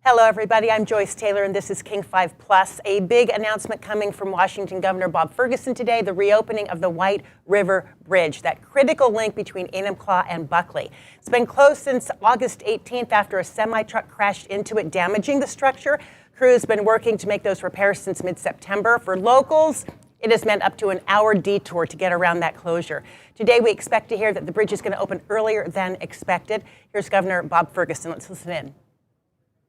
Hello, everybody. I'm Joyce Taylor, and this is King 5 Plus. A big announcement coming from Washington Governor Bob Ferguson today, the reopening of the White River Bridge, that critical link between Enumclaw and Buckley. It's been closed since August 18th after a semi-truck crashed into it, damaging the structure. Crews have been working to make those repairs since mid-September. For locals, it has meant up to an hour detour to get around that closure. Today, we expect to hear that the bridge is going to open earlier than expected. Here's Governor Bob Ferguson. Let's listen in.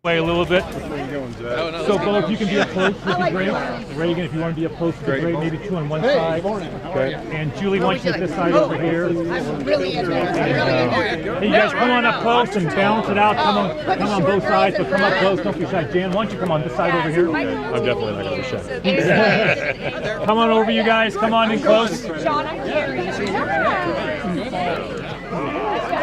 Play a little bit. So, Bo, if you can be up close, would be great. Reagan, if you want to be up close, would be great. Maybe two on one side. Okay. And Julie, why don't you get this side over here? Hey, you guys come on up close and balance it out. Come on both sides, but come up close. Don't be shy. Jan, why don't you come on this side over here? I'm definitely not going to be shy. Come on over, you guys. Come on in close.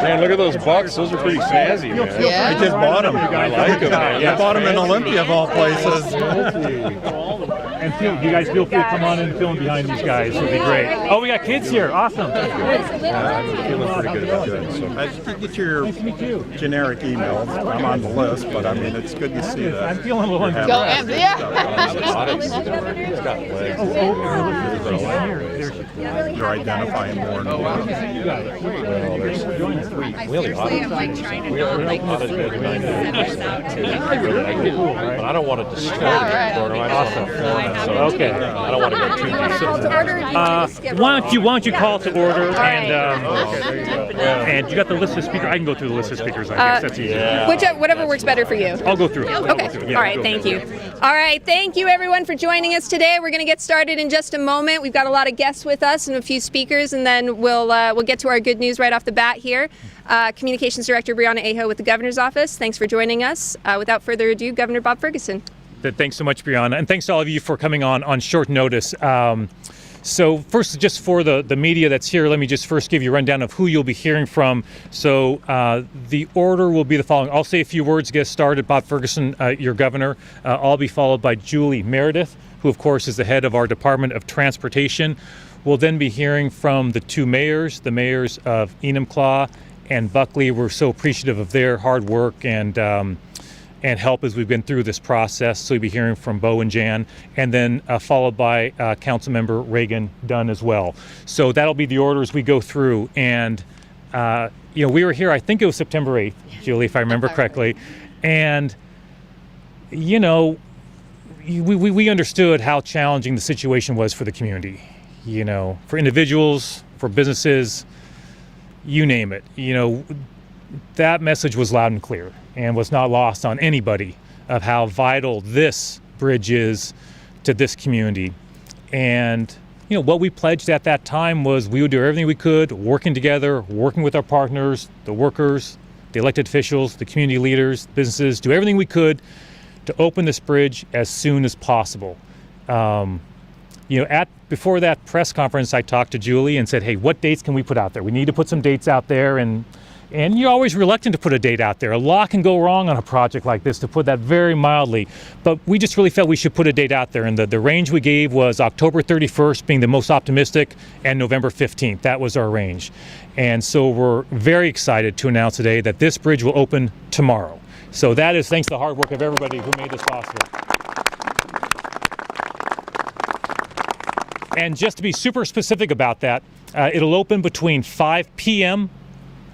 Man, look at those bucks. Those are pretty snazzy, man. Yeah. I just bought them. I like them. I bought them in Olympia, of all places. And you guys feel free to come on and film behind these guys. It'll be great. Oh, we got kids here. Awesome. I'm feeling pretty good about that. So. I just get your generic emails. I'm on the list, but I mean, it's good to see that. I'm feeling a little You're uncomfortable. It's got legs. You're identifying more and more. Really hot. We are but I don't want to disturb it. Awesome. Okay. I don't want to go too deep. Why don't you call to order and you got the list of speakers. I can go through the list of speakers. I guess that's easy. Whatever works better for you. I'll go through. Okay. All right. Thank you. All right. Thank you, everyone, for joining us today. We're going to get started in just a moment. We've got a lot of guests with us and a few speakers, and then we'll get to our good news right off the bat here. Communications Director Brianna Aho with the Governor's Office. Thanks for joining us. Without further ado, Governor Bob Ferguson. Thanks so much, Brianna, and thanks to all of you for coming on short notice. So first, just for the media that's here, let me just first give you a rundown of who you'll be hearing from. So the order will be the following. I'll say a few words, get started. Bob Ferguson, your governor. I'll be followed by Julie Meredith, who of course is the head of our Department of Transportation. We'll then be hearing from the two mayors, the mayors of Enumclaw and Buckley. We're so appreciative of their hard work and help as we've been through this process. So you'll be hearing from Bo and Jan, and then followed by Councilmember Reagan Dunn as well. So that'll be the order as we go through. And we were here, I think it was September 8th, Julie, if I remember correctly. And, we understood how challenging the situation was for the community, for individuals, for businesses, you name it. That message was loud and clear and was not lost on anybody of how vital this bridge is to this community. And, what we pledged at that time was we would do everything we could, working together, working with our partners, the workers, the elected officials, the community leaders, businesses, do everything we could to open this bridge as soon as possible. Before that press conference, I talked to Julie and said, hey, what dates can we put out there? We need to put some dates out there, and you're always reluctant to put a date out there. A lot can go wrong on a project like this, to put that very mildly. But we just really felt we should put a date out there. And the range we gave was October 31st being the most optimistic, and November 15th. That was our range. And so we're very excited to announce today that this bridge will open tomorrow. So that is thanks to the hard work of everybody who made this possible. And just to be super specific about that, it'll open between 5 p.m.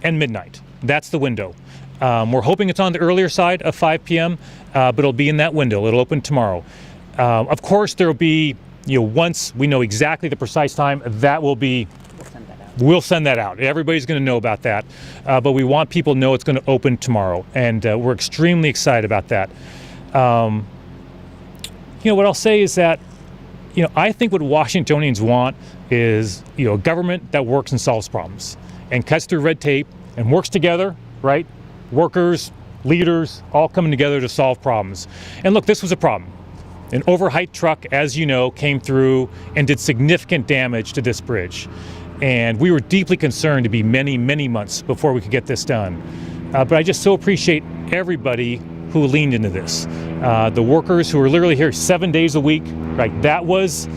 and midnight. That's the window. We're hoping it's on the earlier side of 5 p.m., but it'll be in that window. It'll open tomorrow. Of course, there'll be, once we know exactly the precise time, that will be, we'll send that out. Everybody's going to know about that. But we want people to know it's going to open tomorrow. And we're extremely excited about that. What I'll say is that, I think what Washingtonians want is, a government that works and solves problems and cuts through red tape and works together, right? Workers, leaders, all coming together to solve problems. And look, this was a problem. An overhyped truck, as you know, came through and did significant damage to this bridge. And we were deeply concerned to be many, many months before we could get this done. But I just so appreciate everybody who leaned into this. The workers who were literally here 7 days a week, right? That was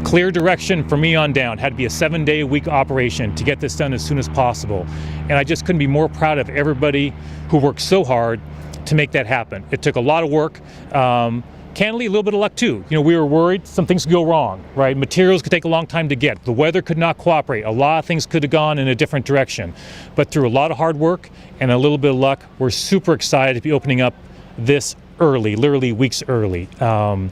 clear direction from me on down. Had to be a 7-day-a-week operation to get this done as soon as possible. And I just couldn't be more proud of everybody who worked so hard to make that happen. It took a lot of work. Candidly, a little bit of luck too. We were worried some things could go wrong, right? Materials could take a long time to get. The weather could not cooperate. A lot of things could have gone in a different direction. But through a lot of hard work and a little bit of luck, we're super excited to be opening up this early, literally weeks early. One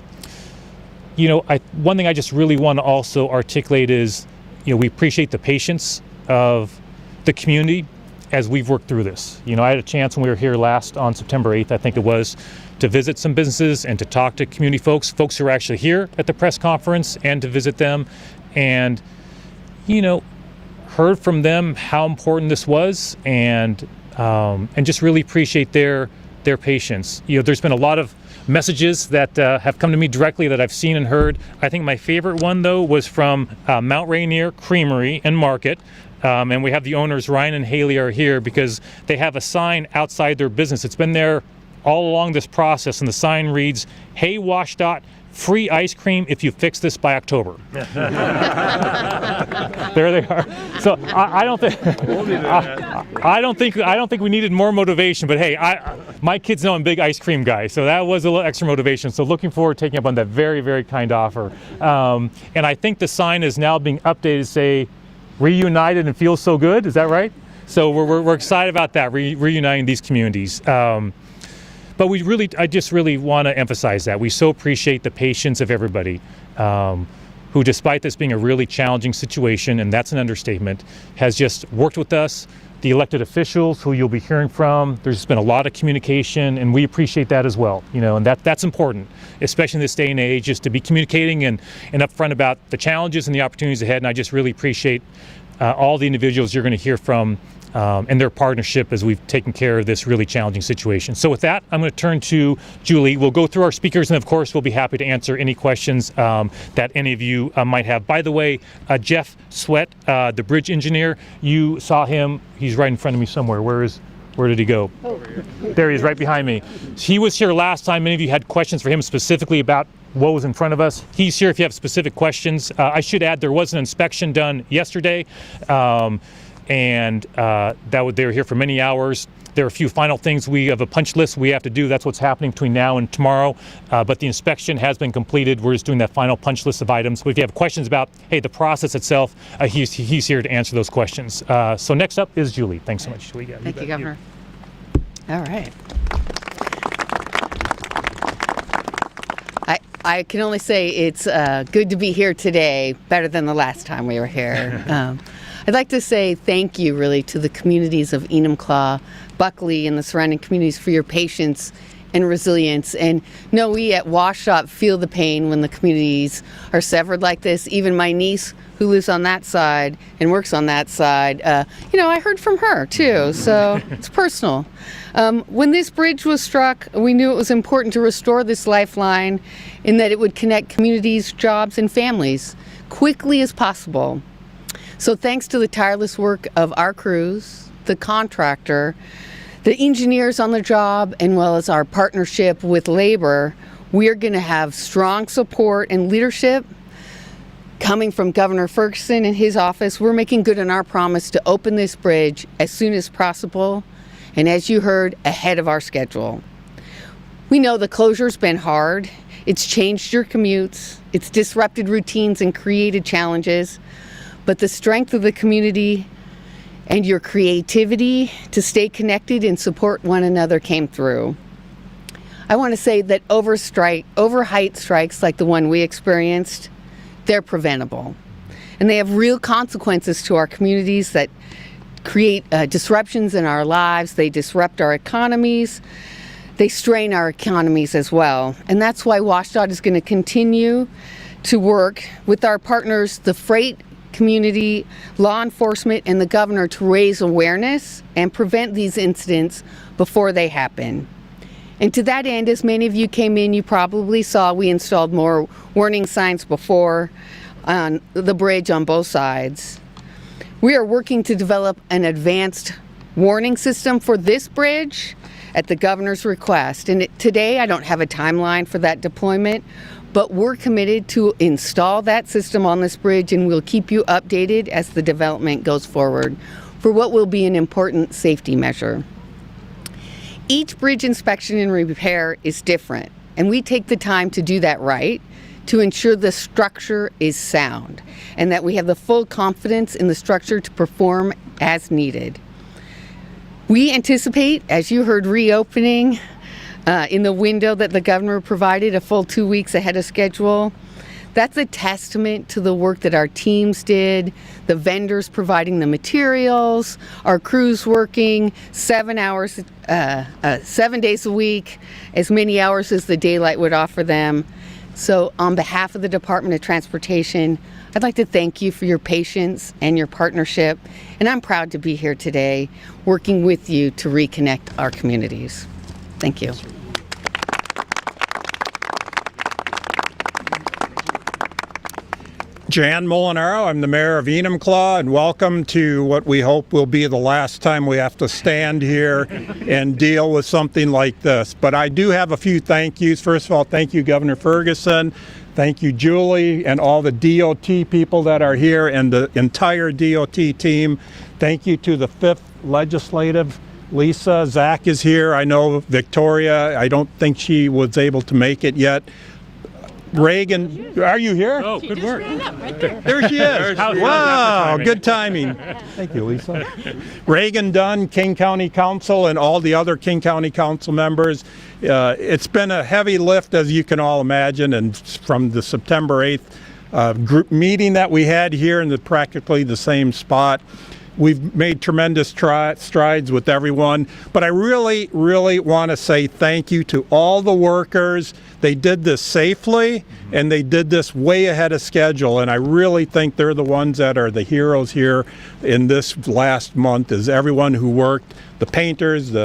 thing I just really want to also articulate is, we appreciate the patience of the community as we've worked through this. I had a chance when we were here last on September 8th, I think it was, to visit some businesses and to talk to community folks who are actually here at the press conference, and to visit them, and heard from them how important this was, and just really appreciate their patience. There's been a lot of messages that have come to me directly that I've seen and heard. I think my favorite one though was from Mount Rainier Creamery and Market. And we have the owners, Ryan and Haley, are here because they have a sign outside their business. It's been there all along this process, and the sign reads, "Hey WashDOT, free ice cream if you fix this by October." There they are. So I don't think we needed more motivation, but hey, my kids know I'm a big ice cream guy, so that was a little extra motivation. So looking forward to taking up on that very, very kind offer. And I think the sign is now being updated to say, "Reunited and feels so good." Is that right? So we're excited about that, reuniting these communities. But I just really want to emphasize that we so appreciate the patience of everybody who, despite this being a really challenging situation, and that's an understatement, has just worked with us. The elected officials who you'll be hearing from, there's just been a lot of communication, and we appreciate that as well. And that's important, especially in this day and age, just to be communicating and upfront about the challenges and the opportunities ahead. And I just really appreciate all the individuals you're going to hear from and their partnership as we've taken care of this really challenging situation. So with that, I'm going to turn to Julie. We'll go through our speakers, and of course, we'll be happy to answer any questions that any of you might have. By the way, Jeff Sweat, the bridge engineer, you saw him. He's right in front of me somewhere. Where did he go? There he is, right behind me. He was here last time. Many of you had questions for him specifically about what was in front of us. He's here if you have specific questions. I should add, there was an inspection done yesterday. And they were here for many hours. There are a few final things. We have a punch list we have to do. That's what's happening between now and tomorrow. But the inspection has been completed. We're just doing that final punch list of items. But if you have questions about, the process itself, he's here to answer those questions. So next up is Julie. Thanks so much, Julie. Yeah, Thank you, Governor. All right. I can only say it's good to be here today, better than the last time we were here. I'd like to say thank you, really, to the communities of Enumclaw, Buckley, and the surrounding communities for your patience and resilience. And we at WashDOT feel the pain when the communities are severed like this. Even my niece, who lives on that side and works on that side, I heard from her too, so it's personal. When this bridge was struck, we knew it was important to restore this lifeline in that it would connect communities, jobs, and families quickly as possible. So thanks to the tireless work of our crews, the contractor, the engineers on the job, and well as our partnership with labor, we are going to have strong support and leadership coming from Governor Ferguson and his office. We're making good on our promise to open this bridge as soon as possible, and as you heard, ahead of our schedule. We know the closure's been hard. It's changed your commutes. It's disrupted routines and created challenges. But the strength of the community and your creativity to stay connected and support one another came through. I want to say that overheight strikes like the one we experienced, they're preventable. And they have real consequences to our communities that create disruptions in our lives. They disrupt our economies. They strain our economies as well. And that's why WashDOT is going to continue to work with our partners, the freight community, law enforcement, and the governor to raise awareness and prevent these incidents before they happen. And to that end, as many of you came in, you probably saw we installed more warning signs before on the bridge on both sides. We are working to develop an advanced warning system for this bridge at the governor's request. And today I don't have a timeline for that deployment, but we're committed to install that system on this bridge, and we'll keep you updated as the development goes forward for what will be an important safety measure. Each bridge inspection and repair is different, and we take the time to do that right to ensure the structure is sound and that we have the full confidence in the structure to perform as needed. We anticipate, as you heard, reopening in the window that the governor provided, a full 2 weeks ahead of schedule. That's a testament to the work that our teams did, the vendors providing the materials, our crews working 7 days a week, as many hours as the daylight would offer them. So on behalf of the Department of Transportation, I'd like to thank you for your patience and your partnership, and I'm proud to be here today working with you to reconnect our communities. Thank you. Jan Molinaro, I'm the mayor of Enumclaw, and welcome to what we hope will be the last time we have to stand here and deal with something like this. But I do have a few thank yous. First of all, thank you, Governor Ferguson. Thank you, Julie, and all the DOT people that are here and the entire DOT team. Thank you to the 5th Legislative. Lisa, Zach is here. I know Victoria, I don't think she was able to make it yet. Reagan, are you here? Oh, good work. There she is. Wow, good timing. Thank you, Lisa. Reagan Dunn, King County Council, and all the other King County Council members. It's been a heavy lift, as you can all imagine, and from the September 8th group meeting that we had here in practically the same spot. We've made tremendous strides with everyone, but I really, really want to say thank you to all the workers. They did this safely, and they did this way ahead of schedule, and I really think they're the ones that are the heroes here in this last month, is everyone who worked, the painters,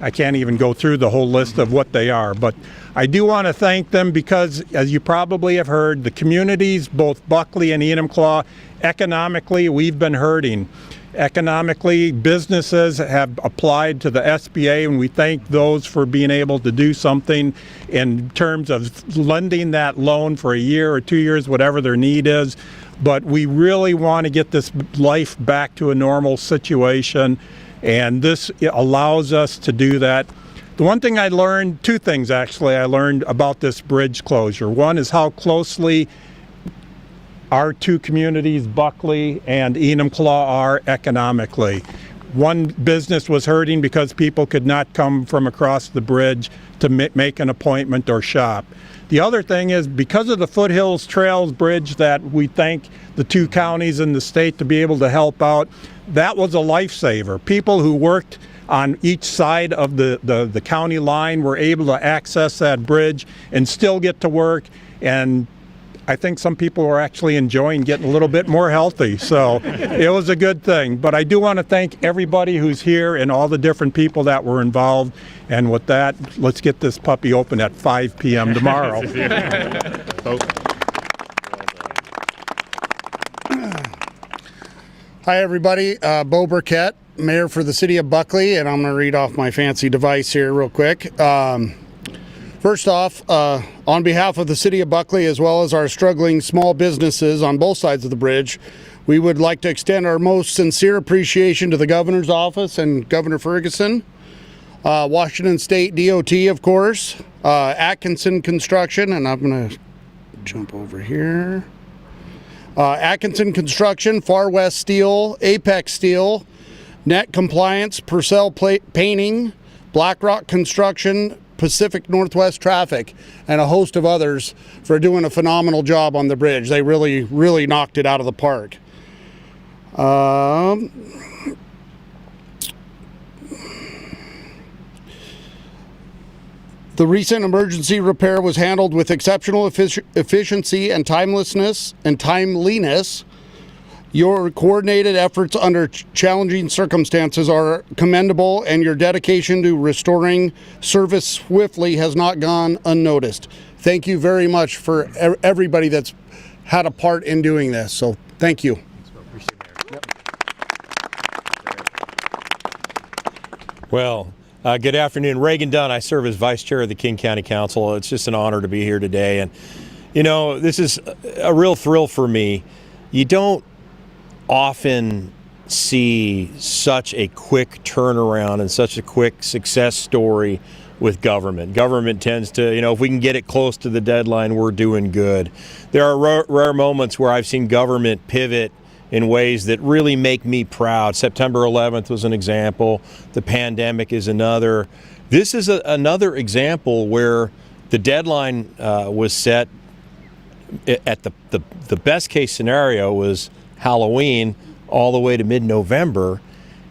I can't even go through the whole list of what they are, but I do want to thank them because, as you probably have heard, the communities, both Buckley and Enumclaw, economically, we've been hurting. Economically, businesses have applied to the SBA, and we thank those for being able to do something in terms of lending that loan for a year or 2 years, whatever their need is. But we really want to get this life back to a normal situation, and this allows us to do that. The one thing I learned, two things actually, I learned about this bridge closure. One is how closely our two communities, Buckley and Enumclaw, are economically. One business was hurting because people could not come from across the bridge to make an appointment or shop. The other thing is, because of the Foothills Trails Bridge that we thank the two counties and the state to be able to help out, that was a lifesaver. People who worked on each side of the county line were able to access that bridge and still get to work, and I think some people are actually enjoying getting a little bit more healthy, so it was a good thing. But I do want to thank everybody who's here and all the different people that were involved. And with that, let's get this puppy open at 5 p.m. tomorrow. Hi, everybody. Bo Burkett, Mayor for the City of Buckley, and I'm going to read off my fancy device here real quick. First off, on behalf of the City of Buckley, as well as our struggling small businesses on both sides of the bridge, we would like to extend our most sincere appreciation to the Governor's Office and Governor Ferguson, Washington State DOT, of course, Atkinson Construction, and I'm going to jump over here. Atkinson Construction, Far West Steel, Apex Steel, Net Compliance, Purcell Painting, BlackRock Construction, Pacific Northwest Traffic, and a host of others for doing a phenomenal job on the bridge. They really, really knocked it out of the park. The recent emergency repair was handled with exceptional efficiency and timeliness. Your coordinated efforts under challenging circumstances are commendable, and your dedication to restoring service swiftly has not gone unnoticed. Thank you very much for everybody that's had a part in doing this. So thank you. Well, good afternoon. Reagan Dunn. I serve as Vice Chair of the King County Council. It's just an honor to be here today. And, you know, this is a real thrill for me. You don't often see such a quick turnaround and such a quick success story with government. Government tends to, if we can get it close to the deadline, we're doing good. There are rare moments where I've seen government pivot in ways that really make me proud. September 11th was an example. The pandemic is another. This is another example where the deadline was set at the best case scenario was Halloween all the way to mid-November.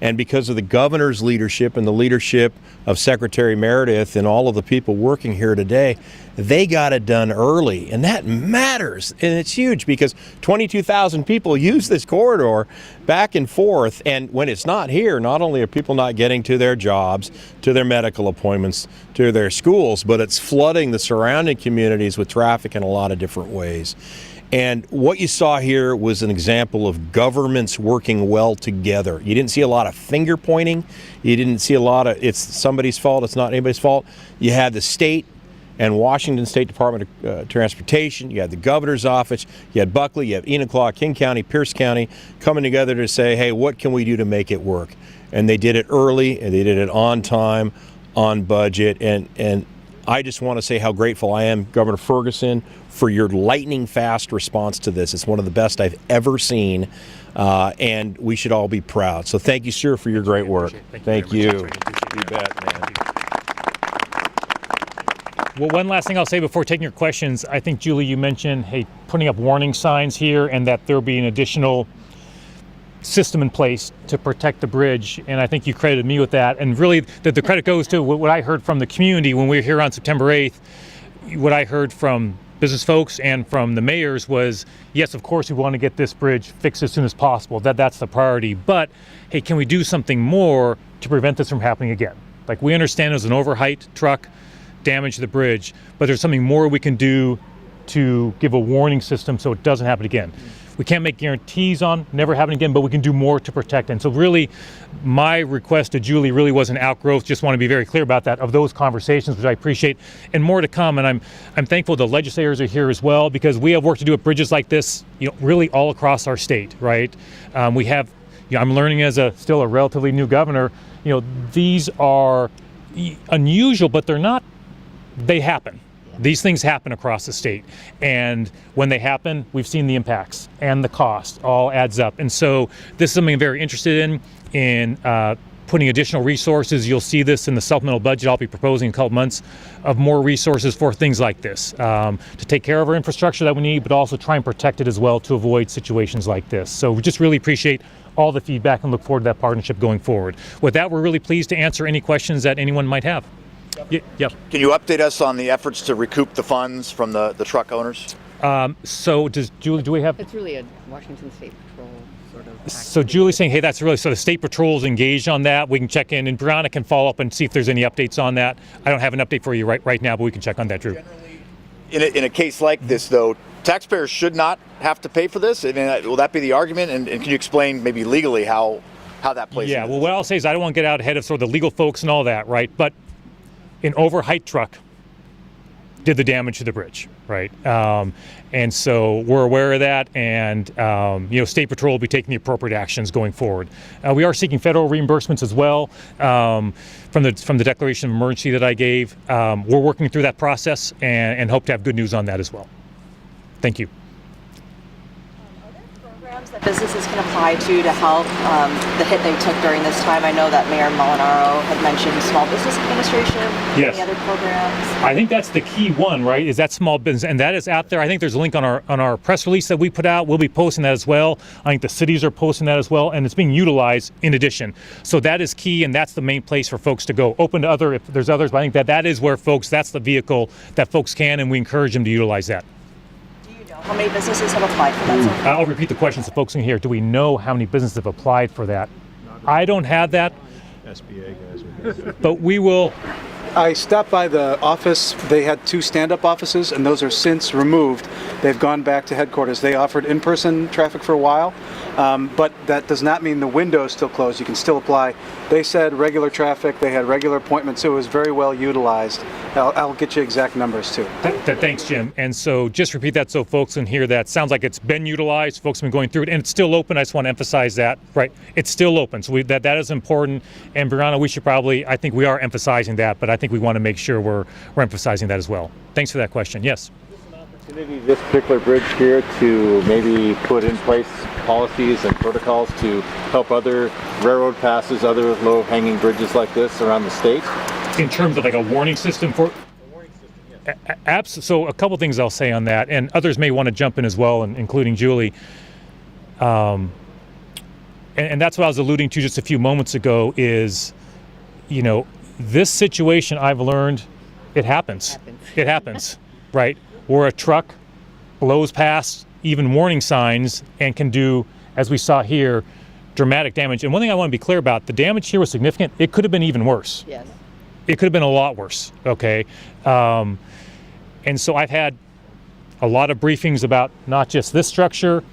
And because of the governor's leadership and the leadership of Secretary Meredith and all of the people working here today, they got it done early. And that matters. And it's huge because 22,000 people use this corridor back and forth. And when it's not here, not only are people not getting to their jobs, to their medical appointments, to their schools, but it's flooding the surrounding communities with traffic in a lot of different ways. And what you saw here was an example of governments working well together. You didn't see a lot of finger pointing. You didn't see a lot of, it's somebody's fault, it's not anybody's fault. You had the state and Washington State Department of Transportation. You had the governor's office. You had Buckley, you have Enumclaw, King County, Pierce County coming together to say, hey, what can we do to make it work? And they did it early, and they did it on time, on budget. And I just want to say how grateful I am, Governor Ferguson, for your lightning fast response to this. It's one of the best I've ever seen, and we should all be proud. So thank you, sir, for your great work. Thank you. You bet, man. Well, one last thing I'll say before taking your questions. I think, Julie, you mentioned, hey, putting up warning signs here and that there'll be an additional system in place to protect the bridge, and I think you credited me with that. And really, the credit goes to what I heard from the community when we were here on September 8th. What I heard from business folks and from the mayors was, yes, of course, we want to get this bridge fixed as soon as possible. That's the priority. But, hey, can we do something more to prevent this from happening again? Like, we understand it was an overheight truck damaged the bridge, but there's something more we can do to give a warning system so it doesn't happen again. We can't make guarantees on never happening again, but we can do more to protect it. And so really, my request to Julie really was an outgrowth, just want to be very clear about that, of those conversations, which I appreciate, and more to come. And I'm thankful the legislators are here as well, because we have work to do at bridges like this, really all across our state, right? We have, I'm learning as still a relatively new governor, these are unusual, but they're not, they happen. These things happen across the state, and when they happen, we've seen the impacts and the cost all adds up. And so this is something I'm very interested in putting additional resources. You'll see this in the supplemental budget I'll be proposing in a couple months, of more resources for things like this, to take care of our infrastructure that we need, but also try and protect it as well to avoid situations like this. So we just really appreciate all the feedback and look forward to that partnership going forward. With that, we're really pleased to answer any questions that anyone might have. Yep. Can you update us on the efforts to recoup the funds from the truck owners? So does Julie, do we have? It's really a Washington State Patrol sort of. So Julie's saying, hey, that's really, so the State Patrol is engaged on that. We can check in, and Brianna can follow up and see if there's any updates on that. I don't have an update for you right now, but we can check on that, Drew. In a case like this, though, taxpayers should not have to pay for this? I mean, will that be the argument? And can you explain maybe legally how that plays Yeah, into well, this? what I'll say is I don't want to get out ahead of sort of the legal folks and all that, right? But an overheight truck did the damage to the bridge, right? And so we're aware of that, and State Patrol will be taking the appropriate actions going forward. We are seeking federal reimbursements as well from the declaration of emergency that I gave. We're working through that process and hope to have good news on that as well. Thank you. Programs that businesses can apply to help the hit they took during this time? I know that Mayor Molinaro had mentioned Small Business Administration. Yes. Any other programs? I think that's the key one, right? Is that small business, and that is out there. I think there's a link on our press release that we put out. We'll be posting that as well. I think the cities are posting that as well, and it's being utilized in addition. So that is key, and that's the main place for folks to go. Open to other, if there's others, but I think that is where folks, that's the vehicle that folks can, and we encourage them to utilize that. How many businesses have applied for that so far? I'll repeat the question so folks can hear. Do we know how many businesses have applied for that? I don't have that. SBA guys. But we will I stopped by the office. They had 2 stand-up offices, and those are since removed. They've gone back to headquarters. They offered in-person traffic for a while, but that does not mean the window is still closed. You can still apply. They said regular traffic. They had regular appointments, so it was very well utilized. I'll get you exact numbers, too. Thanks, Jim. And so just repeat that so folks can hear that. Sounds like it's been utilized. Folks have been going through it, and it's still open. I just want to emphasize that. Right. It's still open. So that is important. And Brianna, we should probably, I think we are emphasizing that, but I think we want to make sure we're emphasizing that as well. Thanks for that question. Yes. Opportunity, this particular bridge here, to maybe put in place policies and protocols to help other railroad passes, other low-hanging bridges like this around the state? In terms of like a warning system for... So a couple things I'll say on that, and others may want to jump in as well, including Julie. And that's what I was alluding to just a few moments ago is, this situation I've learned, it happens. It happens, right? Where a truck blows past even warning signs and can do, as we saw here, dramatic damage. And one thing I want to be clear about, the damage here was significant. It could have been even worse. Yes. It could have been a lot worse, okay? And so I've had a lot of briefings about not just this structure,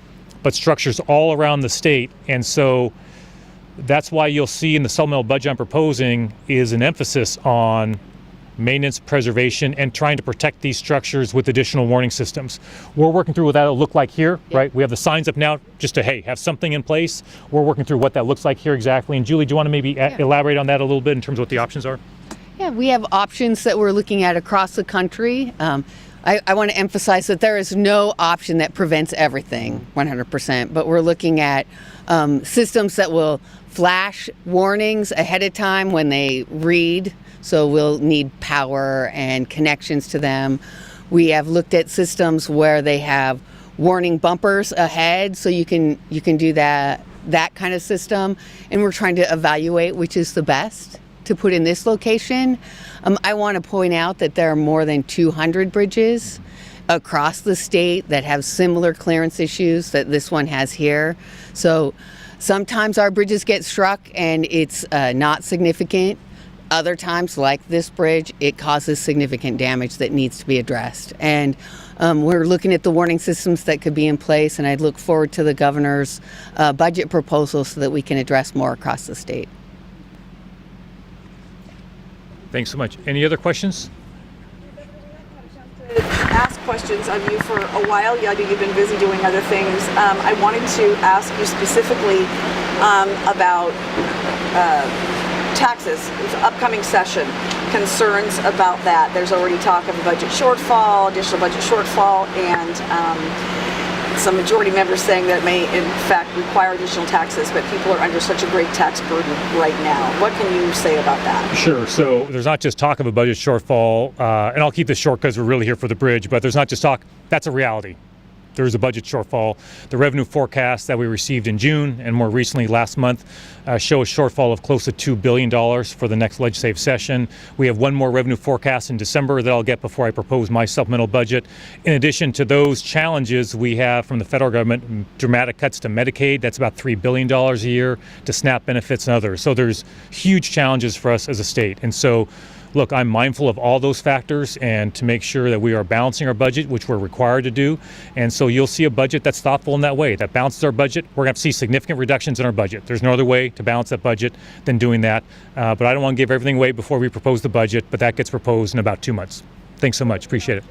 but structures all around the state. And so that's why you'll see in the supplemental budget I'm proposing is an emphasis on maintenance, preservation, and trying to protect these structures with additional warning systems. We're working through what that'll look like here, right? We have the signs up now just to, have something in place. We're working through what that looks like here exactly. And Julie, do you want to maybe elaborate on that a little bit in terms of what the options are? Yeah, we have options that we're looking at across the country. I want to emphasize that there is no option that prevents everything 100%, but we're looking at systems that will flash warnings ahead of time when they read. So we'll need power and connections to them. We have looked at systems where they have warning bumpers ahead, so you can do that kind of system. And we're trying to evaluate which is the best to put in this location. I want to point out that there are more than 200 bridges across the state that have similar clearance issues that this one has here. So sometimes our bridges get struck and it's not significant. Other times, like this bridge, it causes significant damage that needs to be addressed. And we're looking at the warning systems that could be in place, and I'd look forward to the governor's budget proposal so that we can address more across the state. Thanks so much. Any other questions? Ask questions of you for a while. Yeah, you've been busy doing other things. I wanted to ask you specifically about taxes, upcoming session, concerns about that. There's already talk of a budget shortfall, additional budget shortfall, and some majority members saying that it may in fact require additional taxes, but people are under such a great tax burden right now. What can you say about that? Sure. So there's not just talk of a budget shortfall, and I'll keep this short because we're really here for the bridge, but there's not just talk, that's a reality. There's a budget shortfall. The revenue forecast that we received in June and more recently last month show a shortfall of close to $2 billion for the next legislative session. We have one more revenue forecast in December that I'll get before I propose my supplemental budget. In addition to those challenges, we have from the federal government dramatic cuts to Medicaid. That's about $3 billion a year, to SNAP benefits and others. So there's huge challenges for us as a state. And so look, I'm mindful of all those factors and to make sure that we are balancing our budget, which we're required to do. And so you'll see a budget that's thoughtful in that way, that balances our budget. We're going to see significant reductions in our budget. There's no other way to balance that budget than doing that. But I don't want to give everything away before we propose the budget, but that gets proposed in about 2 months. Thanks so much. Appreciate it.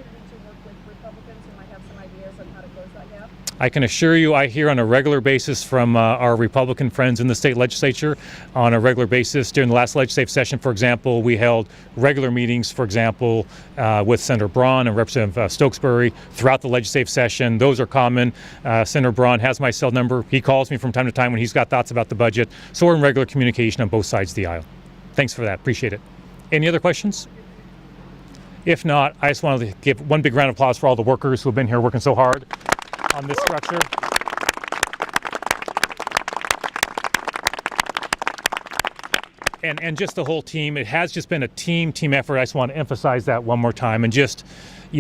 I can assure you I hear on a regular basis from our Republican friends in the state legislature on a regular basis. During the last legislative session, for example, we held regular meetings, for example, with Senator Braun and Representative Stokesbury throughout the legislative session. Those are common. Senator Braun has my cell number. He calls me from time to time when he's got thoughts about the budget. So we're in regular communication on both sides of the aisle. Thanks for that. Appreciate it. Any other questions? If not, I just wanted to give one big round of applause for all the workers who have been here working so hard on this structure. and just the whole team. It has just been a team effort. I just want to emphasize that one more time, and just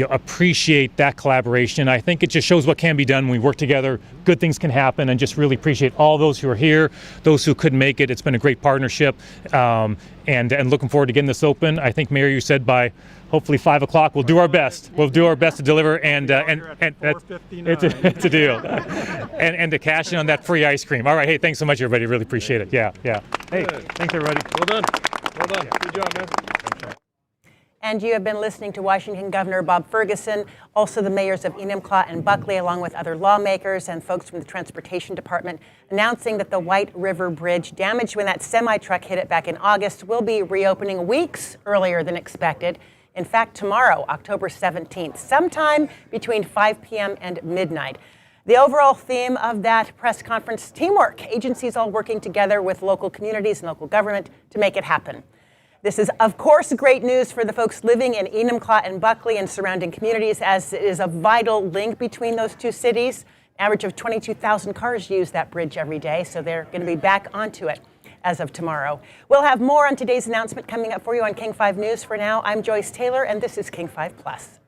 appreciate that collaboration. I think it just shows what can be done when we work together. Good things can happen, and just really appreciate all those who are here, those who couldn't make it. It's been a great partnership, and looking forward to getting this open. I think, Mayor, you said by hopefully 5 o'clock we'll do our best. We'll do our best to deliver, and it's a deal, and to cash in on that free ice cream. All right, hey, thanks so much, everybody. Really appreciate it. Yeah. Hey, thanks everybody. Well done. Good job, man. And you have been listening to Washington Governor Bob Ferguson, also the mayors of Enumclaw and Buckley, along with other lawmakers and folks from the Transportation Department, announcing that the White River Bridge, damaged when that semi-truck hit it back in August, will be reopening weeks earlier than expected. In fact, tomorrow, October 17th, sometime between 5 p.m. and midnight. The overall theme of that press conference, teamwork. Agencies all working together with local communities and local government to make it happen. This is, of course, great news for the folks living in Enumclaw and Buckley and surrounding communities, as it is a vital link between those two cities. An average of 22,000 cars use that bridge every day, so they're going to be back onto it as of tomorrow. We'll have more on today's announcement coming up for you on King 5 News. For now, I'm Joyce Taylor, and this is King 5 Plus.